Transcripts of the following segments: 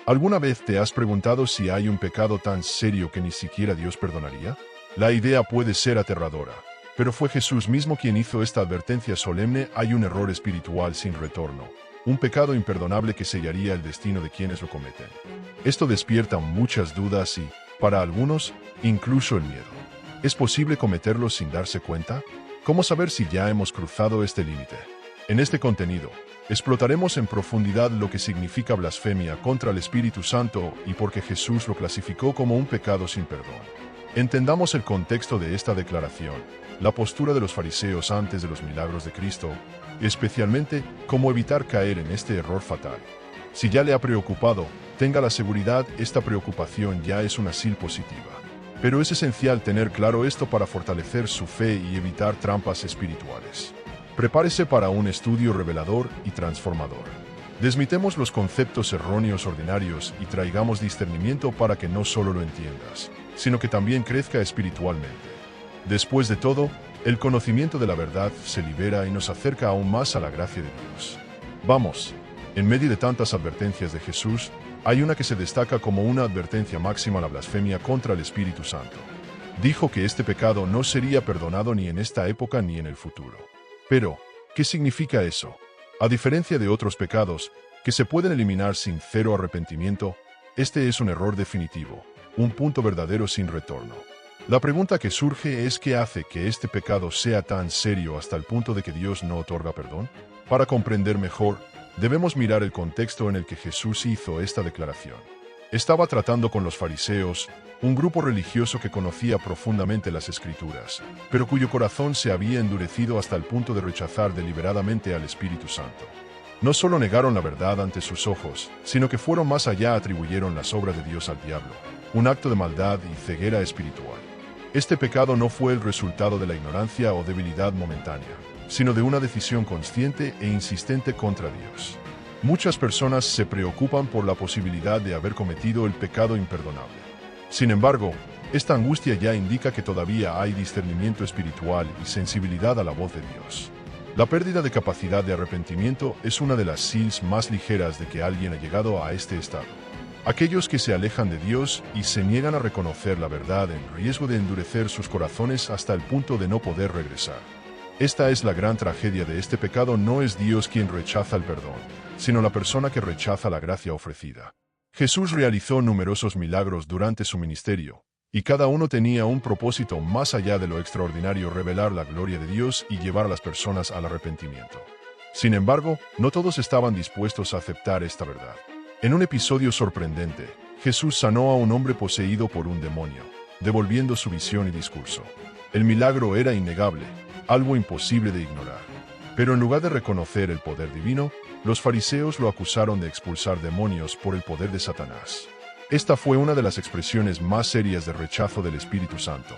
¿Alguna vez te has preguntado si hay un pecado tan serio que ni siquiera Dios perdonaría? La idea puede ser aterradora, pero fue Jesús mismo quien hizo esta advertencia solemne: hay un error espiritual sin retorno, un pecado imperdonable que sellaría el destino de quienes lo cometen. Esto despierta muchas dudas y, para algunos, incluso el miedo. ¿Es posible cometerlo sin darse cuenta? ¿Cómo saber si ya hemos cruzado este límite? En este contenido, explotaremos en profundidad lo que significa blasfemia contra el Espíritu Santo y por qué Jesús lo clasificó como un pecado sin perdón. Entendamos el contexto de esta declaración, la postura de los fariseos antes de los milagros de Cristo, y especialmente cómo evitar caer en este error fatal. Si ya le ha preocupado, tenga la seguridad, esta preocupación ya es una señal positiva. Pero es esencial tener claro esto para fortalecer su fe y evitar trampas espirituales. Prepárese para un estudio revelador y transformador. Desmitemos los conceptos erróneos ordinarios y traigamos discernimiento para que no solo lo entiendas, sino que también crezca espiritualmente. Después de todo, el conocimiento de la verdad se libera y nos acerca aún más a la gracia de Dios. Vamos, en medio de tantas advertencias de Jesús, hay una que se destaca como una advertencia máxima: la blasfemia contra el Espíritu Santo. Dijo que este pecado no sería perdonado ni en esta época ni en el futuro. Pero, ¿qué significa eso? A diferencia de otros pecados, que se pueden eliminar sin cero arrepentimiento, este es un error definitivo, un punto verdadero sin retorno. La pregunta que surge es: ¿qué hace que este pecado sea tan serio hasta el punto de que Dios no otorga perdón? Para comprender mejor, debemos mirar el contexto en el que Jesús hizo esta declaración. Estaba tratando con los fariseos, un grupo religioso que conocía profundamente las Escrituras, pero cuyo corazón se había endurecido hasta el punto de rechazar deliberadamente al Espíritu Santo. No solo negaron la verdad ante sus ojos, sino que fueron más allá: atribuyeron las obras de Dios al diablo, un acto de maldad y ceguera espiritual. Este pecado no fue el resultado de la ignorancia o debilidad momentánea, sino de una decisión consciente e insistente contra Dios. Muchas personas se preocupan por la posibilidad de haber cometido el pecado imperdonable. Sin embargo, esta angustia ya indica que todavía hay discernimiento espiritual y sensibilidad a la voz de Dios. La pérdida de capacidad de arrepentimiento es una de las señales más ligeras de que alguien ha llegado a este estado. Aquellos que se alejan de Dios y se niegan a reconocer la verdad en riesgo de endurecer sus corazones hasta el punto de no poder regresar. Esta es la gran tragedia de este pecado: no es Dios quien rechaza el perdón, sino la persona que rechaza la gracia ofrecida. Jesús realizó numerosos milagros durante su ministerio, y cada uno tenía un propósito más allá de lo extraordinario: revelar la gloria de Dios y llevar a las personas al arrepentimiento. Sin embargo, no todos estaban dispuestos a aceptar esta verdad. En un episodio sorprendente, Jesús sanó a un hombre poseído por un demonio, devolviendo su visión y discurso. El milagro era innegable, algo imposible de ignorar. Pero en lugar de reconocer el poder divino, los fariseos lo acusaron de expulsar demonios por el poder de Satanás. Esta fue una de las expresiones más serias de rechazo del Espíritu Santo.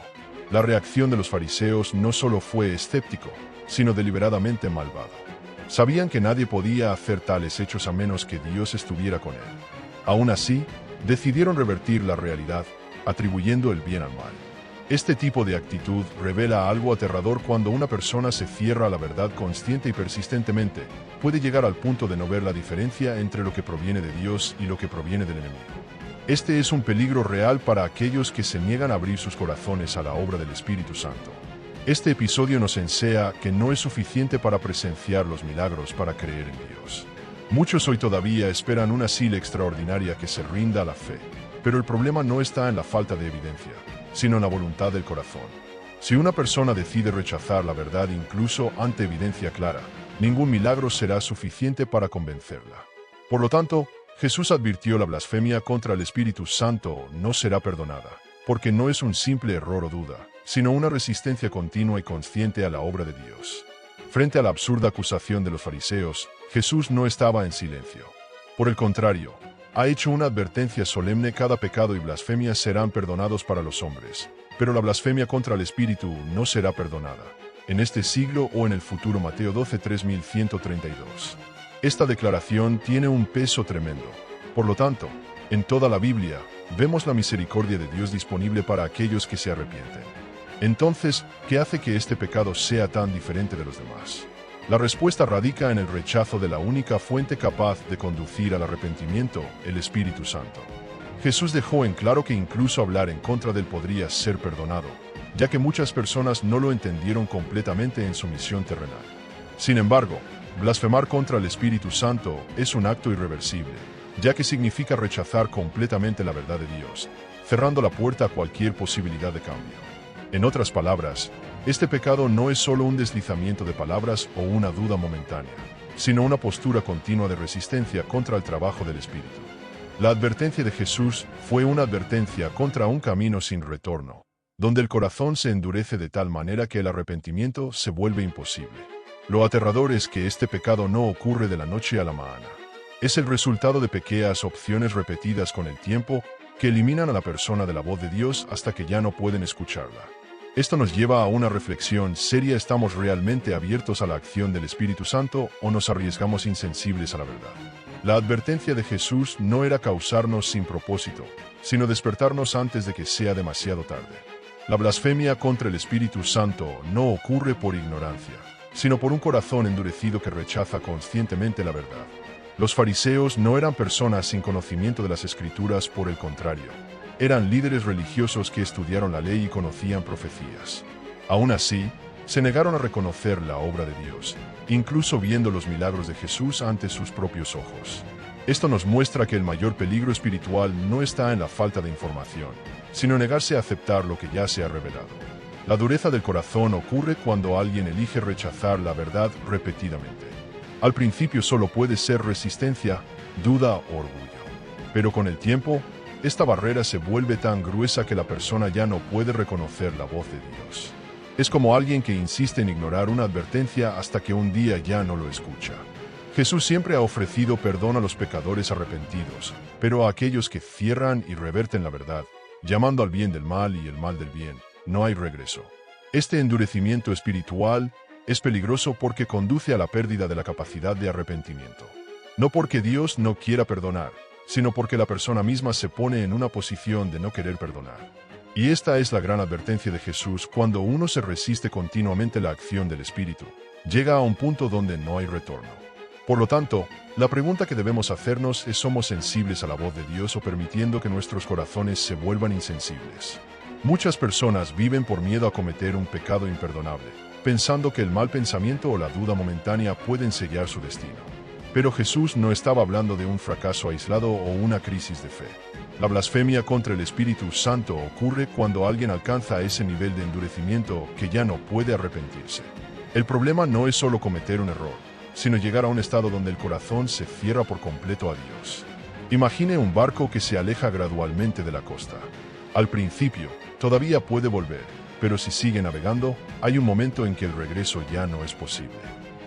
La reacción de los fariseos no solo fue escéptico, sino deliberadamente malvado. Sabían que nadie podía hacer tales hechos a menos que Dios estuviera con él. Aún así, decidieron revertir la realidad, atribuyendo el bien al mal. Este tipo de actitud revela algo aterrador: cuando una persona se cierra a la verdad consciente y persistentemente, puede llegar al punto de no ver la diferencia entre lo que proviene de Dios y lo que proviene del enemigo. Este es un peligro real para aquellos que se niegan a abrir sus corazones a la obra del Espíritu Santo. Este episodio nos enseña que no es suficiente para presenciar los milagros para creer en Dios. Muchos hoy todavía esperan una señal extraordinaria que se rinda a la fe, pero el problema no está en la falta de evidencia, sino en la voluntad del corazón. Si una persona decide rechazar la verdad incluso ante evidencia clara, ningún milagro será suficiente para convencerla. Por lo tanto, Jesús advirtió: la blasfemia contra el Espíritu Santo no será perdonada, porque no es un simple error o duda, sino una resistencia continua y consciente a la obra de Dios. Frente a la absurda acusación de los fariseos, Jesús no estaba en silencio. Por el contrario, ha hecho una advertencia solemne: cada pecado y blasfemia serán perdonados para los hombres, pero la blasfemia contra el Espíritu no será perdonada, en este siglo o en el futuro. Mateo 12, 3132. Esta declaración tiene un peso tremendo. Por lo tanto, en toda la Biblia, vemos la misericordia de Dios disponible para aquellos que se arrepienten. Entonces, ¿qué hace que este pecado sea tan diferente de los demás? La respuesta radica en el rechazo de la única fuente capaz de conducir al arrepentimiento, el Espíritu Santo. Jesús dejó en claro que incluso hablar en contra de él podría ser perdonado, ya que muchas personas no lo entendieron completamente en su misión terrenal. Sin embargo, blasfemar contra el Espíritu Santo es un acto irreversible, ya que significa rechazar completamente la verdad de Dios, cerrando la puerta a cualquier posibilidad de cambio. En otras palabras, este pecado no es solo un deslizamiento de palabras o una duda momentánea, sino una postura continua de resistencia contra el trabajo del Espíritu. La advertencia de Jesús fue una advertencia contra un camino sin retorno, donde el corazón se endurece de tal manera que el arrepentimiento se vuelve imposible. Lo aterrador es que este pecado no ocurre de la noche a la mañana. Es el resultado de pequeñas opciones repetidas con el tiempo que eliminan a la persona de la voz de Dios hasta que ya no pueden escucharla. Esto nos lleva a una reflexión seria: ¿estamos realmente abiertos a la acción del Espíritu Santo o nos arriesgamos insensibles a la verdad? La advertencia de Jesús no era causarnos sin propósito, sino despertarnos antes de que sea demasiado tarde. La blasfemia contra el Espíritu Santo no ocurre por ignorancia, sino por un corazón endurecido que rechaza conscientemente la verdad. Los fariseos no eran personas sin conocimiento de las Escrituras, por el contrario, eran líderes religiosos que estudiaron la ley y conocían profecías. Aún así, se negaron a reconocer la obra de Dios, incluso viendo los milagros de Jesús ante sus propios ojos. Esto nos muestra que el mayor peligro espiritual no está en la falta de información, sino en negarse a aceptar lo que ya se ha revelado. La dureza del corazón ocurre cuando alguien elige rechazar la verdad repetidamente. Al principio solo puede ser resistencia, duda o orgullo. Pero con el tiempo, esta barrera se vuelve tan gruesa que la persona ya no puede reconocer la voz de Dios. Es como alguien que insiste en ignorar una advertencia hasta que un día ya no lo escucha. Jesús siempre ha ofrecido perdón a los pecadores arrepentidos, pero a aquellos que cierran y reverten la verdad, llamando al bien del mal y el mal del bien, no hay regreso. Este endurecimiento espiritual es peligroso porque conduce a la pérdida de la capacidad de arrepentimiento. No porque Dios no quiera perdonar, sino porque la persona misma se pone en una posición de no querer perdonar. Y esta es la gran advertencia de Jesús: cuando uno se resiste continuamente a la acción del Espíritu, llega a un punto donde no hay retorno. Por lo tanto, la pregunta que debemos hacernos es: ¿somos sensibles a la voz de Dios o permitiendo que nuestros corazones se vuelvan insensibles? Muchas personas viven por miedo a cometer un pecado imperdonable, pensando que el mal pensamiento o la duda momentánea pueden sellar su destino. Pero Jesús no estaba hablando de un fracaso aislado o una crisis de fe. La blasfemia contra el Espíritu Santo ocurre cuando alguien alcanza ese nivel de endurecimiento que ya no puede arrepentirse. El problema no es solo cometer un error, sino llegar a un estado donde el corazón se cierra por completo a Dios. Imagine un barco que se aleja gradualmente de la costa. Al principio, todavía puede volver, pero si sigue navegando, hay un momento en que el regreso ya no es posible.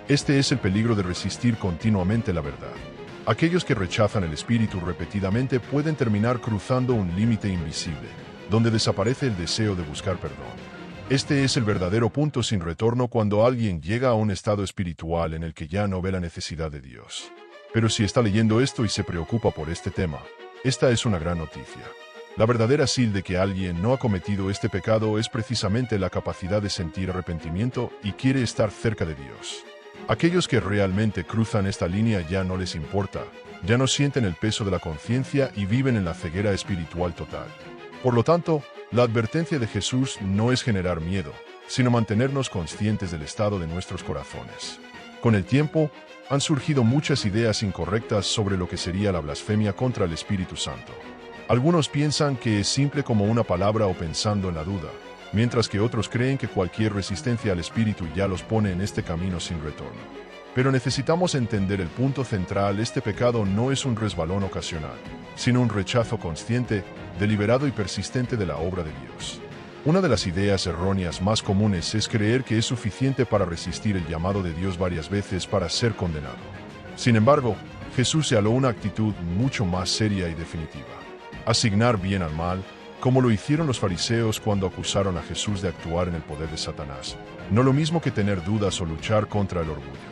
Este es el peligro de resistir continuamente la verdad. Aquellos que rechazan el Espíritu repetidamente pueden terminar cruzando un límite invisible, donde desaparece el deseo de buscar perdón. Este es el verdadero punto sin retorno cuando alguien llega a un estado espiritual en el que ya no ve la necesidad de Dios. Pero si está leyendo esto y se preocupa por este tema, esta es una gran noticia. La verdadera señal de que alguien no ha cometido este pecado es precisamente la capacidad de sentir arrepentimiento y quiere estar cerca de Dios. Aquellos que realmente cruzan esta línea ya no les importa, ya no sienten el peso de la conciencia y viven en la ceguera espiritual total. Por lo tanto, la advertencia de Jesús no es generar miedo, sino mantenernos conscientes del estado de nuestros corazones. Con el tiempo, han surgido muchas ideas incorrectas sobre lo que sería la blasfemia contra el Espíritu Santo. Algunos piensan que es simple como una palabra o pensando en la duda, mientras que otros creen que cualquier resistencia al Espíritu ya los pone en este camino sin retorno. Pero necesitamos entender el punto central: este pecado no es un resbalón ocasional, sino un rechazo consciente, deliberado y persistente de la obra de Dios. Una de las ideas erróneas más comunes es creer que es suficiente para resistir el llamado de Dios varias veces para ser condenado. Sin embargo, Jesús señaló una actitud mucho más seria y definitiva: asignar bien al mal, como lo hicieron los fariseos cuando acusaron a Jesús de actuar en el poder de Satanás, no lo mismo que tener dudas o luchar contra el orgullo.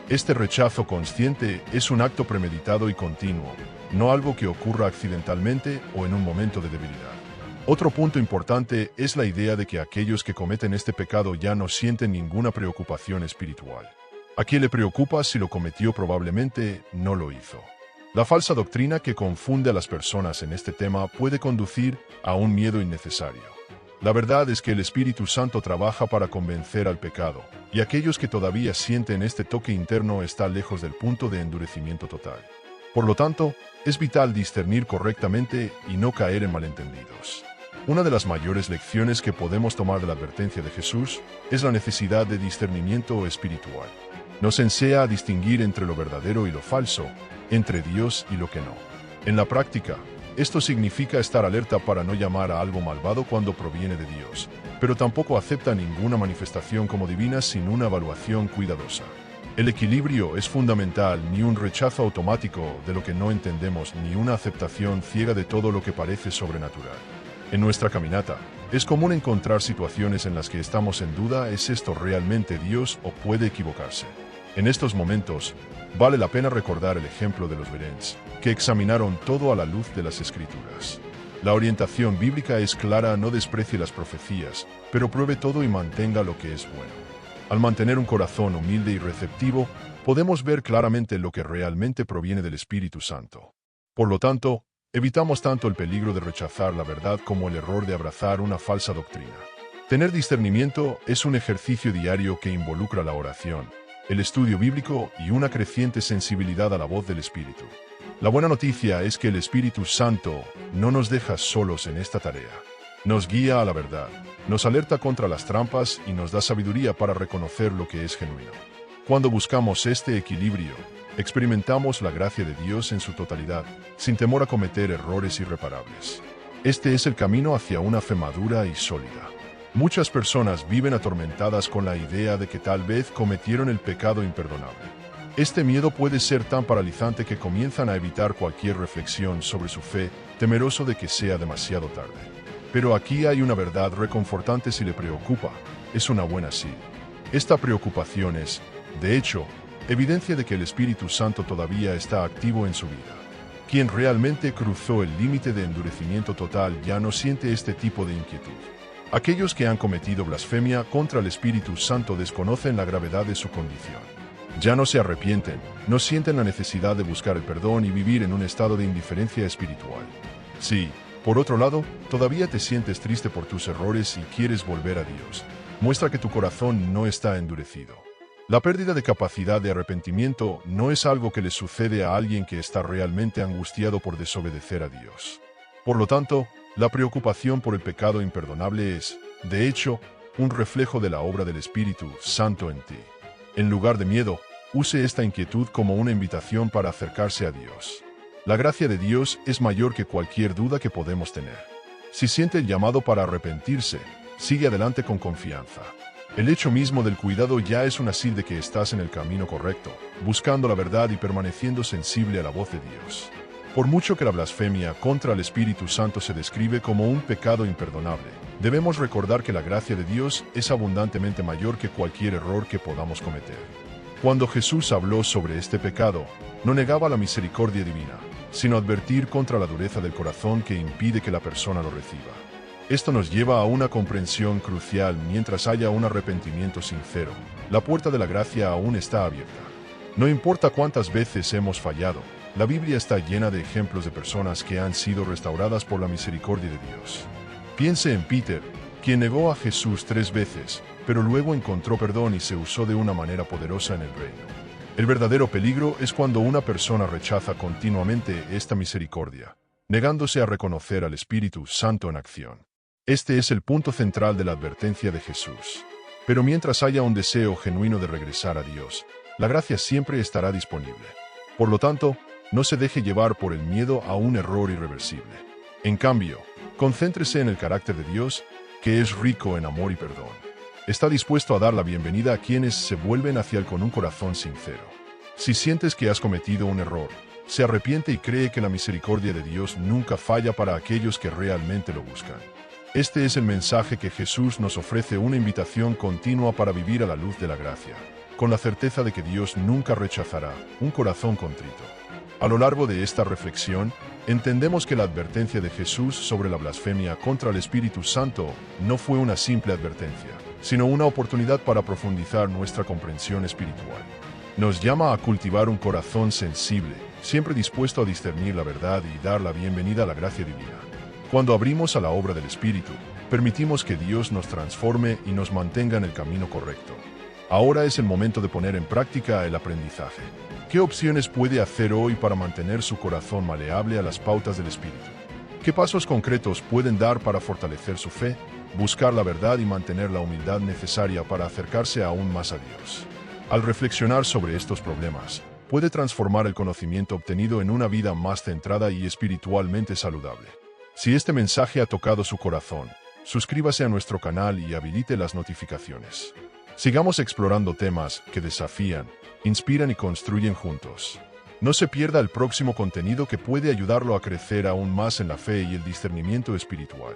Este rechazo consciente es un acto premeditado y continuo, no algo que ocurra accidentalmente o en un momento de debilidad. Otro punto importante es la idea de que aquellos que cometen este pecado ya no sienten ninguna preocupación espiritual. A quien le preocupa si lo cometió probablemente no lo hizo. La falsa doctrina que confunde a las personas en este tema puede conducir a un miedo innecesario. La verdad es que el Espíritu Santo trabaja para convencer al pecado, y aquellos que todavía sienten este toque interno están lejos del punto de endurecimiento total. Por lo tanto, es vital discernir correctamente y no caer en malentendidos. Una de las mayores lecciones que podemos tomar de la advertencia de Jesús es la necesidad de discernimiento espiritual. Nos enseña a distinguir entre lo verdadero y lo falso, entre Dios y lo que no. En la práctica, esto significa estar alerta para no llamar a algo malvado cuando proviene de Dios, pero tampoco acepta ninguna manifestación como divina sin una evaluación cuidadosa. El equilibrio es fundamental, ni un rechazo automático de lo que no entendemos, ni una aceptación ciega de todo lo que parece sobrenatural. En nuestra caminata, es común encontrar situaciones en las que estamos en duda: ¿es esto realmente Dios o puede equivocarse? En estos momentos, vale la pena recordar el ejemplo de los Bereans, que examinaron todo a la luz de las Escrituras. La orientación bíblica es clara: no desprecie las profecías, pero pruebe todo y mantenga lo que es bueno. Al mantener un corazón humilde y receptivo, podemos ver claramente lo que realmente proviene del Espíritu Santo. Por lo tanto, evitamos tanto el peligro de rechazar la verdad como el error de abrazar una falsa doctrina. Tener discernimiento es un ejercicio diario que involucra la oración, el estudio bíblico y una creciente sensibilidad a la voz del Espíritu. La buena noticia es que el Espíritu Santo no nos deja solos en esta tarea. Nos guía a la verdad, nos alerta contra las trampas y nos da sabiduría para reconocer lo que es genuino. Cuando buscamos este equilibrio, experimentamos la gracia de Dios en su totalidad, sin temor a cometer errores irreparables. Este es el camino hacia una fe madura y sólida. Muchas personas viven atormentadas con la idea de que tal vez cometieron el pecado imperdonable. Este miedo puede ser tan paralizante que comienzan a evitar cualquier reflexión sobre su fe, temeroso de que sea demasiado tarde. Pero aquí hay una verdad reconfortante: si le preocupa, es una buena sí. Esta preocupación es, de hecho, evidencia de que el Espíritu Santo todavía está activo en su vida. Quien realmente cruzó el límite de endurecimiento total ya no siente este tipo de inquietud. Aquellos que han cometido blasfemia contra el Espíritu Santo desconocen la gravedad de su condición. Ya no se arrepienten, no sienten la necesidad de buscar el perdón y vivir en un estado de indiferencia espiritual. Sí, por otro lado, todavía te sientes triste por tus errores y quieres volver a Dios. Muestra que tu corazón no está endurecido. La pérdida de capacidad de arrepentimiento no es algo que le sucede a alguien que está realmente angustiado por desobedecer a Dios. Por lo tanto, la preocupación por el pecado imperdonable es, de hecho, un reflejo de la obra del Espíritu Santo en ti. En lugar de miedo, use esta inquietud como una invitación para acercarse a Dios. La gracia de Dios es mayor que cualquier duda que podemos tener. Si siente el llamado para arrepentirse, sigue adelante con confianza. El hecho mismo del cuidado ya es una señal de que estás en el camino correcto, buscando la verdad y permaneciendo sensible a la voz de Dios. Por mucho que la blasfemia contra el Espíritu Santo se describe como un pecado imperdonable, debemos recordar que la gracia de Dios es abundantemente mayor que cualquier error que podamos cometer. Cuando Jesús habló sobre este pecado, no negaba la misericordia divina, sino advertir contra la dureza del corazón que impide que la persona lo reciba. Esto nos lleva a una comprensión crucial: mientras haya un arrepentimiento sincero, la puerta de la gracia aún está abierta. No importa cuántas veces hemos fallado, la Biblia está llena de ejemplos de personas que han sido restauradas por la misericordia de Dios. Piense en Peter, quien negó a Jesús 3 veces, pero luego encontró perdón y se usó de una manera poderosa en el reino. El verdadero peligro es cuando una persona rechaza continuamente esta misericordia, negándose a reconocer al Espíritu Santo en acción. Este es el punto central de la advertencia de Jesús. Pero mientras haya un deseo genuino de regresar a Dios, la gracia siempre estará disponible. Por lo tanto, no se deje llevar por el miedo a un error irreversible. En cambio, concéntrese en el carácter de Dios, que es rico en amor y perdón. Está dispuesto a dar la bienvenida a quienes se vuelven hacia Él con un corazón sincero. Si sientes que has cometido un error, se arrepiente y cree que la misericordia de Dios nunca falla para aquellos que realmente lo buscan. Este es el mensaje que Jesús nos ofrece: una invitación continua para vivir a la luz de la gracia, con la certeza de que Dios nunca rechazará un corazón contrito. A lo largo de esta reflexión, Entendemos que la advertencia de Jesús sobre la blasfemia contra el Espíritu Santo no fue una simple advertencia, sino una oportunidad para profundizar nuestra comprensión espiritual. Nos llama a cultivar un corazón sensible, siempre dispuesto a discernir la verdad y dar la bienvenida a la gracia divina. Cuando abrimos a la obra del Espíritu, permitimos que Dios nos transforme y nos mantenga en el camino correcto. Ahora es el momento de poner en práctica el aprendizaje. ¿Qué opciones puede hacer hoy para mantener su corazón maleable a las pautas del Espíritu? ¿Qué pasos concretos pueden dar para fortalecer su fe, buscar la verdad y mantener la humildad necesaria para acercarse aún más a Dios? Al reflexionar sobre estos problemas, puede transformar el conocimiento obtenido en una vida más centrada y espiritualmente saludable. Si este mensaje ha tocado su corazón, suscríbase a nuestro canal y habilite las notificaciones. Sigamos explorando temas que desafían, inspiran y construyen juntos. No se pierda el próximo contenido que puede ayudarlo a crecer aún más en la fe y el discernimiento espiritual.